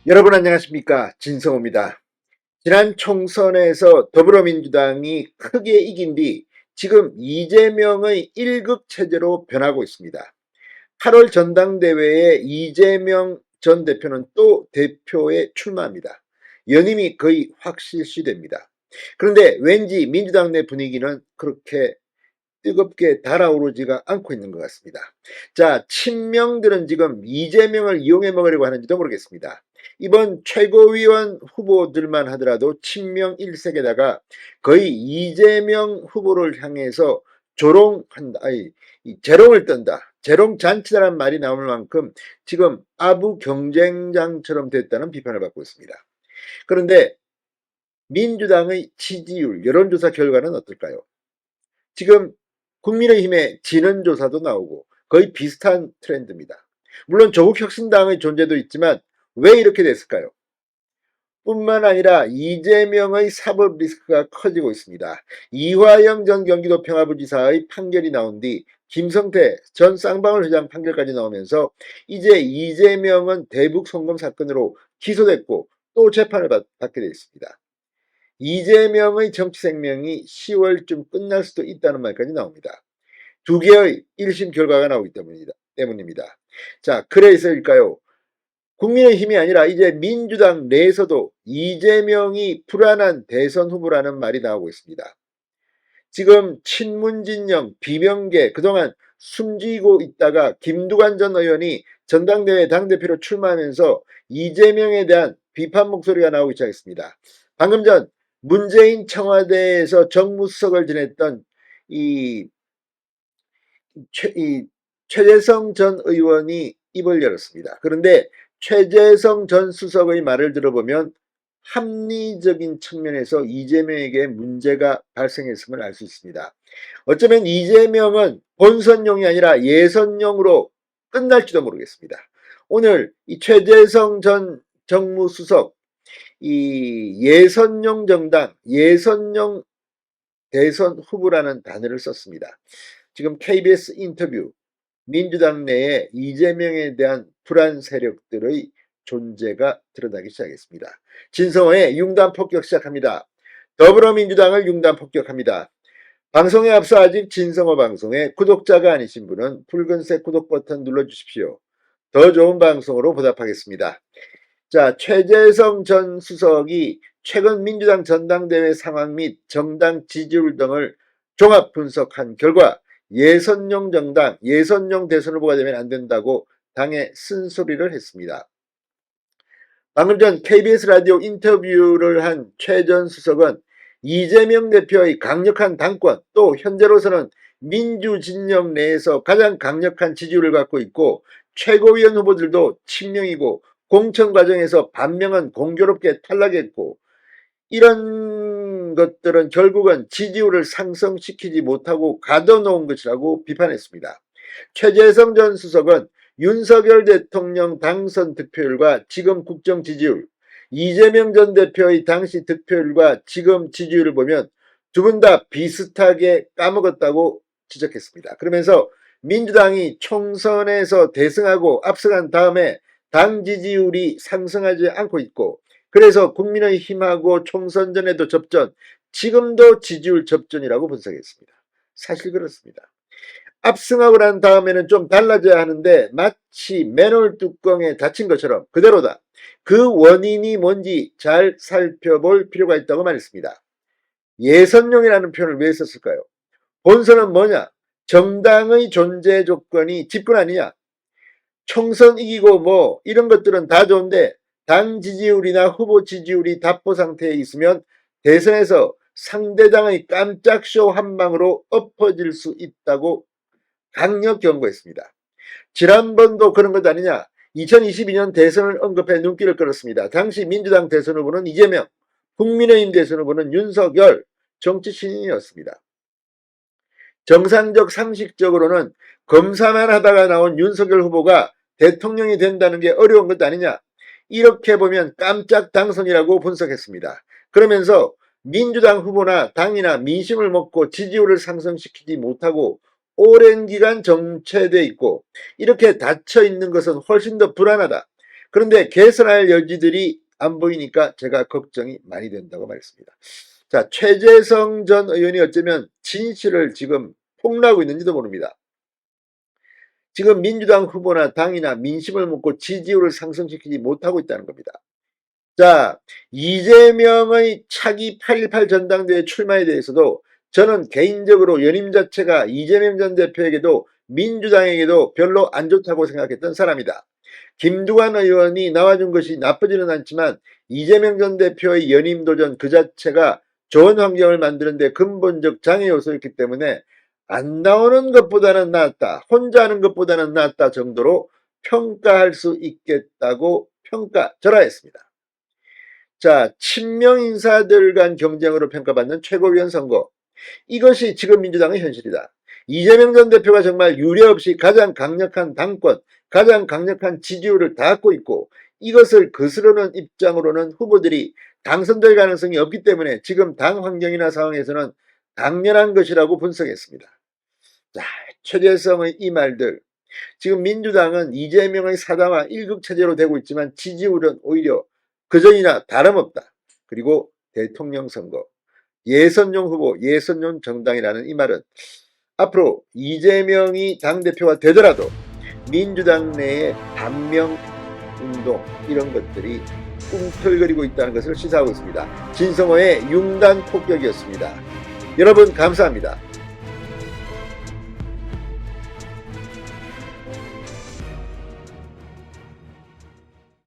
여러분 안녕하십니까? 진성호입니다. 지난 총선에서 더불어민주당이 크게 이긴 뒤 지금 이재명의 1급 체제로 변하고 있습니다. 8월 전당대회에 이재명 전 대표는 또 대표에 출마합니다. 연임이 거의 확실시됩니다. 그런데 왠지 민주당 내 분위기는 그렇게 뜨겁게 달아오르지가 않고 있는 것 같습니다. 자, 친명들은 지금 이재명을 이용해 먹으려고 하는지도 모르겠습니다. 이번 최고위원 후보들만 하더라도 친명 일색에다가 거의 이재명 후보를 향해서 조롱한다, 재롱을 떤다, 재롱 잔치다라는 말이 나올 만큼 지금 아부 경쟁장처럼 됐다는 비판을 받고 있습니다. 그런데 민주당의 지지율, 여론조사 결과는 어떨까요? 지금 국민의힘의 진원조사도 나오고 거의 비슷한 트렌드입니다. 물론 조국혁신당의 존재도 있지만 왜 이렇게 됐을까요? 뿐만 아니라 이재명의 사법 리스크가 커지고 있습니다. 이화영 전 경기도 평화부지사의 판결이 나온 뒤 김성태 전 쌍방울 회장 판결까지 나오면서 이제 이재명은 대북 송금 사건으로 기소됐고 또 재판을 받게 되어 있습니다. 이재명의 정치 생명이 10월쯤 끝날 수도 있다는 말까지 나옵니다. 두 개의 1심 결과가 나오기 때문입니다. 자, 그래서일까요? 국민의힘이 아니라 이제 민주당 내에서도 이재명이 불안한 대선 후보라는 말이 나오고 있습니다. 지금 친문진영, 비명계 그동안 숨지고 있다가 김두관 전 의원이 전당대회 당대표로 출마하면서 이재명에 대한 비판 목소리가 나오기 시작했습니다. 방금 전 문재인 청와대에서 정무수석을 지냈던 이 최재성 전 의원이 입을 열었습니다. 그런데 최재성 전 수석의 말을 들어보면 합리적인 측면에서 이재명에게 문제가 발생했음을 알 수 있습니다. 어쩌면 이재명은 본선용이 아니라 예선용으로 끝날지도 모르겠습니다. 오늘 이 최재성 전 정무수석 이 예선용 정당, 예선용 대선 후보라는 단어를 썼습니다. 지금 KBS 인터뷰, 민주당 내에 이재명에 대한 불안 세력들의 존재가 드러나기 시작했습니다. 진성호의 융단 폭격 시작합니다. 더불어민주당을 융단 폭격합니다. 방송에 앞서 아직 진성호 방송에 구독자가 아니신 분은 붉은색 구독 버튼 눌러주십시오. 더 좋은 방송으로 보답하겠습니다. 자, 최재성 전 수석이 최근 민주당 전당대회 상황 및 정당 지지율 등을 종합 분석한 결과 예선용 정당, 예선용 대선 후보가 되면 안 된다고 당에 쓴소리를 했습니다. 방금 전 KBS 라디오 인터뷰를 한 최 전 수석은 이재명 대표의 강력한 당권, 또 현재로서는 민주진영 내에서 가장 강력한 지지율을 갖고 있고 최고위원 후보들도 친명이고 공천 과정에서 반명은 공교롭게 탈락했고 이런 것들은 결국은 지지율을 상승시키지 못하고 가둬놓은 것이라고 비판했습니다. 최재성 전 수석은 윤석열 대통령 당선 득표율과 지금 국정 지지율, 이재명 전 대표의 당시 득표율과 지금 지지율을 보면 두 분 다 비슷하게 까먹었다고 지적했습니다. 그러면서 민주당이 총선에서 대승하고 압승한 다음에 당 지지율이 상승하지 않고 있고 그래서 국민의힘하고 총선 전에도 접전, 지금도 지지율 접전이라고 분석했습니다. 사실 그렇습니다. 압승하고 난 다음에는 좀 달라져야 하는데 마치 맨홀 뚜껑에 닫힌 것처럼 그대로다. 그 원인이 뭔지 잘 살펴볼 필요가 있다고 말했습니다. 예선용이라는 표현을 왜 썼을까요? 본선은 뭐냐? 정당의 존재 조건이 집권 아니냐? 총선 이기고 뭐 이런 것들은 다 좋은데 당 지지율이나 후보 지지율이 답보 상태에 있으면 대선에서 상대당의 깜짝 쇼 한 방으로 엎어질 수 있다고 강력 경고했습니다. 지난번도 그런 것 아니냐. 2022년 대선을 언급해 눈길을 끌었습니다. 당시 민주당 대선 후보는 이재명, 국민의힘 대선 후보는 윤석열, 정치 신인이었습니다. 정상적 상식적으로는 검사만 하다가 나온 윤석열 후보가 대통령이 된다는 게 어려운 것 아니냐. 이렇게 보면 깜짝 당선이라고 분석했습니다. 그러면서 민주당 후보나 당이나 민심을 먹고 지지율을 상승시키지 못하고 오랜 기간 정체돼 있고 이렇게 닫혀 있는 것은 훨씬 더 불안하다. 그런데 개선할 여지들이 안 보이니까 제가 걱정이 많이 된다고 말했습니다. 자, 최재성 전 의원이 어쩌면 진실을 지금 폭로하고 있는지도 모릅니다. 지금 민주당 후보나 당이나 민심을 묻고 지지율을 상승시키지 못하고 있다는 겁니다. 자, 이재명의 차기 8.18 전당대회 출마에 대해서도 저는 개인적으로 연임 자체가 이재명 전 대표에게도 민주당에게도 별로 안 좋다고 생각했던 사람이다. 김두관 의원이 나와준 것이 나쁘지는 않지만 이재명 전 대표의 연임 도전 그 자체가 좋은 환경을 만드는 데 근본적 장애 요소였기 때문에 안 나오는 것보다는 낫다, 혼자 하는 것보다는 낫다 정도로 평가할 수 있겠다고 평가절하했습니다. 자, 친명 인사들 간 경쟁으로 평가받는 최고위원 선거. 이것이 지금 민주당의 현실이다. 이재명 전 대표가 정말 유례없이 가장 강력한 당권, 가장 강력한 지지율을 갖고 있고 이것을 거스르는 입장으로는 후보들이 당선될 가능성이 없기 때문에 지금 당 환경이나 상황에서는 당연한 것이라고 분석했습니다. 자, 최재성의 이 말들. 지금 민주당은 이재명의 사당화 1급 체제로 되고 있지만 지지율은 오히려 그전이나 다름없다. 그리고 대통령 선거, 예선용 후보, 예선용 정당이라는 이 말은 앞으로 이재명이 당대표가 되더라도 민주당 내의 반명 운동 이런 것들이 꿈틀거리고 있다는 것을 시사하고 있습니다. 진성호의 융단 폭격이었습니다. 여러분 감사합니다.